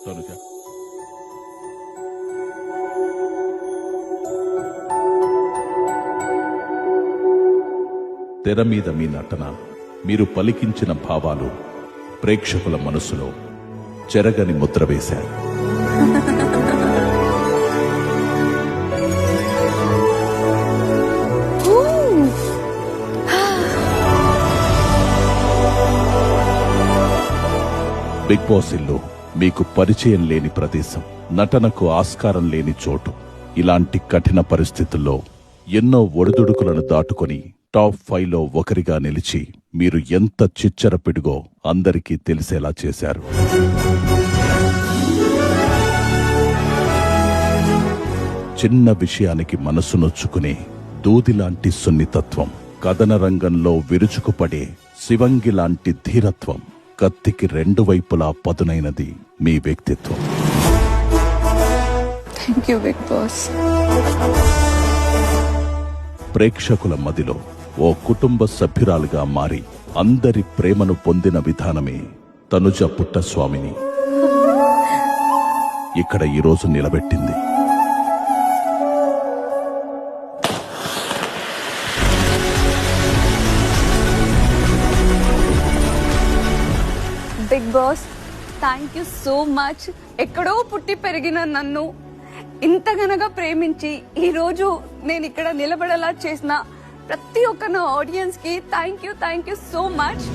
తనుజ, తెర మీద మీ నటన, మీరు పలికించిన భావాలు ప్రేక్షకుల మనసులో చెరగని ముద్ర వేశారు. బిగ్ బాస్ ఇల్లు మీకు పరిచయం లేని ప్రదేశం, నటనకు ఆస్కారం లేని చోటు. ఇలాంటి కఠిన పరిస్థితుల్లో ఎన్నో ఒడిదుడుకులను దాటుకొని టాప్ 5లో ఒకరిగా నిలిచి మీరు ఎంత చిచ్చర పిడుగో అందరికీ తెలిసేలా చేశారు. చిన్న విషయానికి మనసు నొచ్చుకునే దూదిలాంటి సున్నితత్వం, కథన రంగంలో విరుచుకుపడే శివంగి లాంటి ధీరత్వం, కత్తికి రెండు వైపులా పదునైనది మీ వ్యక్తిత్వం. Thank you big boss. ప్రేక్షకుల మదిలో ఓ కుటుంబ సభ్యురాలుగా మారి అందరి ప్రేమను పొందిన విధానమే తనుజ పుట్టస్వామిని ఇక్కడ ఈరోజు నిలబెట్టింది. Bigg Boss, thank you so much. ఎక్కడో పుట్టి పెరిగిన నన్ను ఇంతగనగా ప్రేమించి ఈరోజు నేను ఇక్కడ నిలబడేలా చేసిన ప్రతి ఒక్క నా ఆడియన్స్ కి థ్యాంక్ యూ సో మచ్.